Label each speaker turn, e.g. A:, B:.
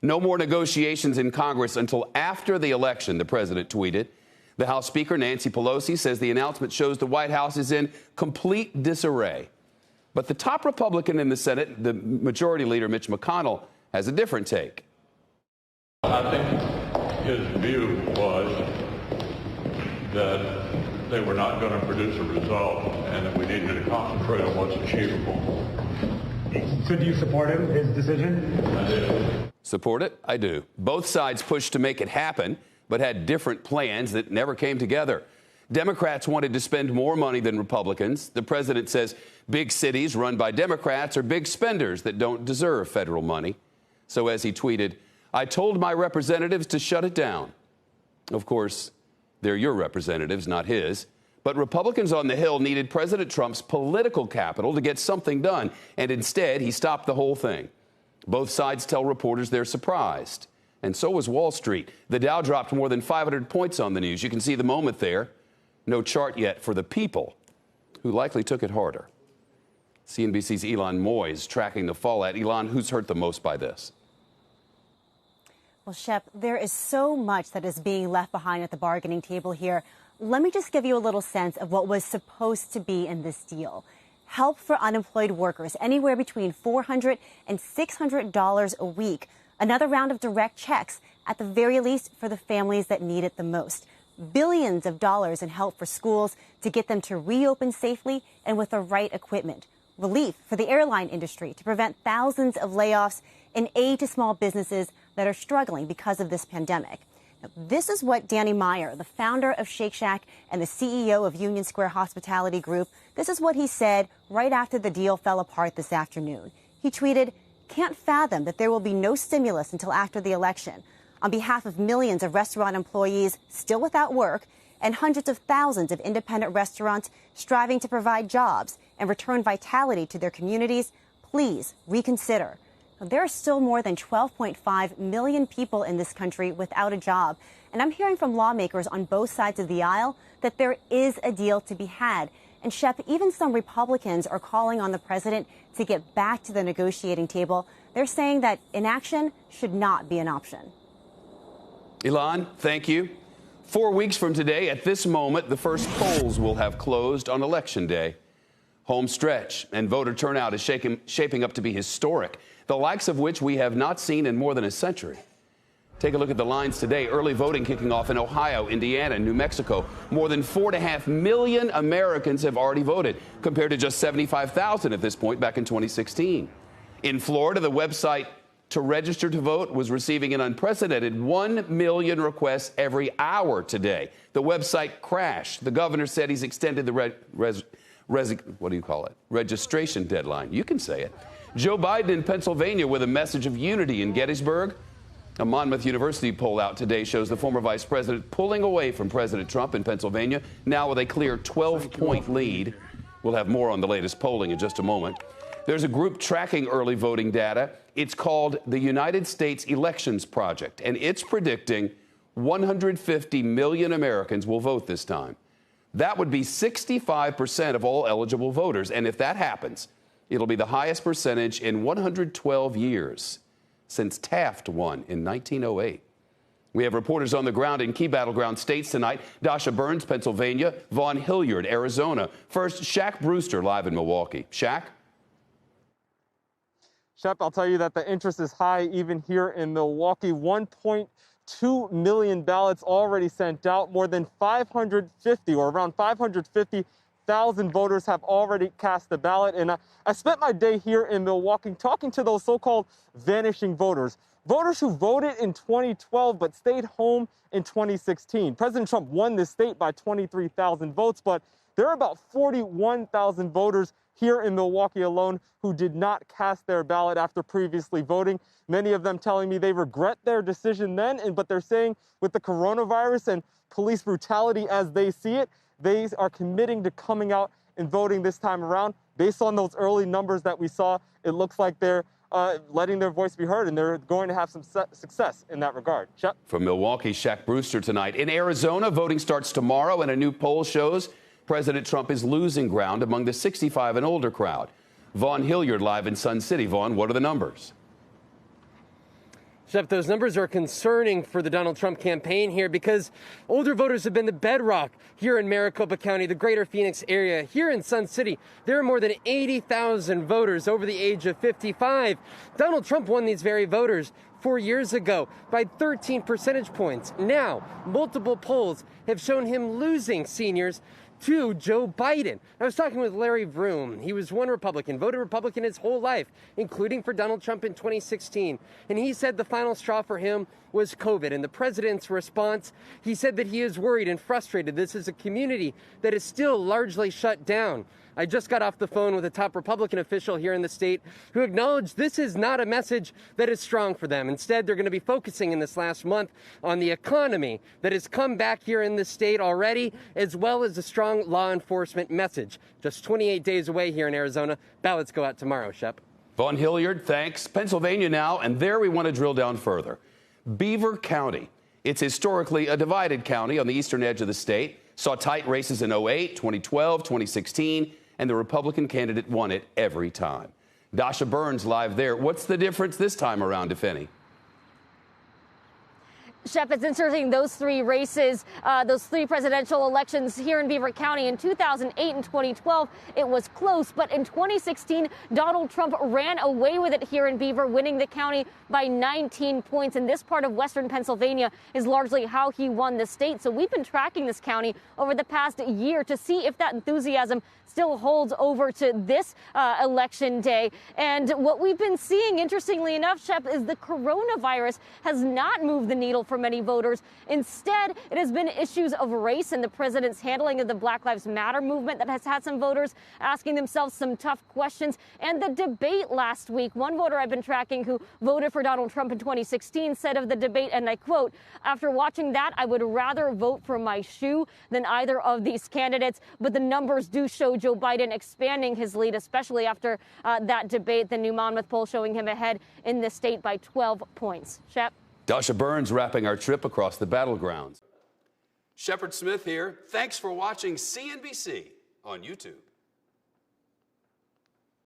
A: No more negotiations in Congress until after the election, the president tweeted. The House Speaker, Nancy Pelosi, says the announcement shows the White House is in complete disarray. But the top Republican in the Senate, the Majority Leader Mitch McConnell, has a different take.
B: I think his view was that they were not going to produce a result and that we needed to concentrate on what's achievable.
C: So do you support him, his decision?
B: I do.
A: Support it? I do. Both sides pushed to make it happen, but had different plans that never came together. Democrats wanted to spend more money than Republicans. The president says big cities run by Democrats are big spenders that don't deserve federal money. So as he tweeted, I told my representatives to shut it down. Of course, they're your representatives, not his. But Republicans on the Hill needed President Trump's political capital to get something done. And instead, he stopped the whole thing. Both sides tell reporters they're surprised. And so was Wall Street. The Dow dropped more than 500 points on the news. You can see the moment there. No chart yet for the people who likely took it harder. CNBC's Elon Moyes tracking the fallout. Elon, who's hurt the most by this?
D: Well, Shep, there is so much that is being left behind at the bargaining table here. Let me just give you a little sense of what was supposed to be in this deal. Help for unemployed workers, anywhere between $400 and $600 a week. Another round of direct checks, at the very least, for the families that need it the most. Billions of dollars in help for schools to get them to reopen safely and with the right equipment. Relief for the airline industry to prevent thousands of layoffs, and aid to small businesses that are struggling because of this pandemic. Now, this is what Danny Meyer, the founder of Shake Shack and the CEO of Union Square Hospitality Group, this is what he said right after the deal fell apart this afternoon. He tweeted, "Can't fathom that there will be no stimulus until after the election. On behalf of millions of restaurant employees still without work and hundreds of thousands of independent restaurants striving to provide jobs and return vitality to their communities, please reconsider." There are still more than 12.5 million people in this country without a job. And I'm hearing from lawmakers on both sides of the aisle that there is a deal to be had. And Shep, even some Republicans are calling on the president to get back to the negotiating table. They're saying that inaction should not be an option.
A: Elon, thank you. 4 weeks from today, at this moment, the first polls will have closed on Election Day. Home stretch, and voter turnout is shaping up to be historic, the likes of which we have not seen in more than a century. Take a look at the lines today. Early voting kicking off in Ohio, Indiana, and New Mexico. More than 4.5 million Americans have already voted, compared to just 75,000 at this point back in 2016. In Florida, the website to register to vote was receiving an unprecedented 1 million requests every hour today. The website crashed. The governor said he's extended the registration deadline. You can say it. Joe Biden in Pennsylvania with a message of unity in Gettysburg. A Monmouth University poll out today shows the former vice president pulling away from President Trump in Pennsylvania, now with a clear 12-point lead. We'll have more on the latest polling in just a moment. There's a group tracking early voting data. It's called the United States Elections Project, and it's predicting 150 million Americans will vote this time. That would be 65% of all eligible voters. And if that happens, it'll be the highest percentage in 112 years since Taft won in 1908. We have reporters on the ground in key battleground states tonight. Dasha Burns, Pennsylvania. Vaughn Hilliard, Arizona. First, Shaq Brewster live in Milwaukee. Shaq?
E: Shep, I'll tell you that the interest is high even here in Milwaukee. 1.2 million ballots already sent out. More than 550 or around 550,000 voters have already cast the ballot. And I spent my day here in Milwaukee talking to those so-called vanishing voters. Voters who voted in 2012 but stayed home in 2016. President Trump won this state by 23,000 votes, but there are about 41,000 voters here in Milwaukee alone who did not cast their ballot after previously voting. Many of them telling me they regret their decision then, but they're saying with the coronavirus and police brutality as they see it, they are committing to coming out and voting this time around. Based on those early numbers that we saw, it looks like they're letting their voice be heard, and they're going to have some success in that regard. Shep?
A: From Milwaukee, Shaq Brewster tonight. In Arizona, voting starts tomorrow, and a new poll shows President Trump is losing ground among the 65 and older crowd. Vaughn Hilliard live in Sun City. Vaughn, what are the numbers?
F: Shep, those numbers are concerning for the Donald Trump campaign here because older voters have been the bedrock here in Maricopa County, the greater Phoenix area. Here in Sun City, there are more than 80,000 voters over the age of 55. Donald Trump won these very voters 4 years ago by 13 percentage points. Now, multiple polls have shown him losing seniors to Joe Biden. I was talking with Larry Vroom. He was one Republican, voted Republican his whole life, including for Donald Trump in 2016. And he said the final straw for him was COVID. And the president's response, he said that he is worried and frustrated. This is a community that is still largely shut down. I just got off the phone with a top Republican official here in the state who acknowledged this is not a message that is strong for them. Instead, they're going to be focusing in this last month on the economy that has come back here in the state already, as well as a strong law enforcement message. Just 28 days away here in Arizona. Ballots go out tomorrow, Shep.
A: Vaughn Hilliard, thanks. Pennsylvania now, and there we want to drill down further. Beaver County. It's historically a divided county on the eastern edge of the state. Saw tight races in 08, 2012, 2016. And the Republican candidate won it every time. Dasha Burns live there. What's the difference this time around, if any?
G: Shep, it's interesting, those three races, those three presidential elections here in Beaver County in 2008 and 2012, it was close. But in 2016, Donald Trump ran away with it here in Beaver, winning the county by 19 points. And this part of western Pennsylvania is largely how he won the state. So we've been tracking this county over the past year to see if that enthusiasm still holds over to this election day. And what we've been seeing, interestingly enough, Shep, is the coronavirus has not moved the needle for many voters. Instead, it has been issues of race and the president's handling of the Black Lives Matter movement that has had some voters asking themselves some tough questions. And the debate last week, one voter I've been tracking who voted for Donald Trump in 2016 said of the debate, and I quote, "After watching that, I would rather vote for my shoe than either of these candidates." But the numbers do show Joe Biden expanding his lead, especially after that debate. The new Monmouth poll showing him ahead in the state by 12 points. Shep.
A: Dasha Burns wrapping our trip across the battlegrounds. Shepard Smith here. Thanks for watching CNBC on YouTube.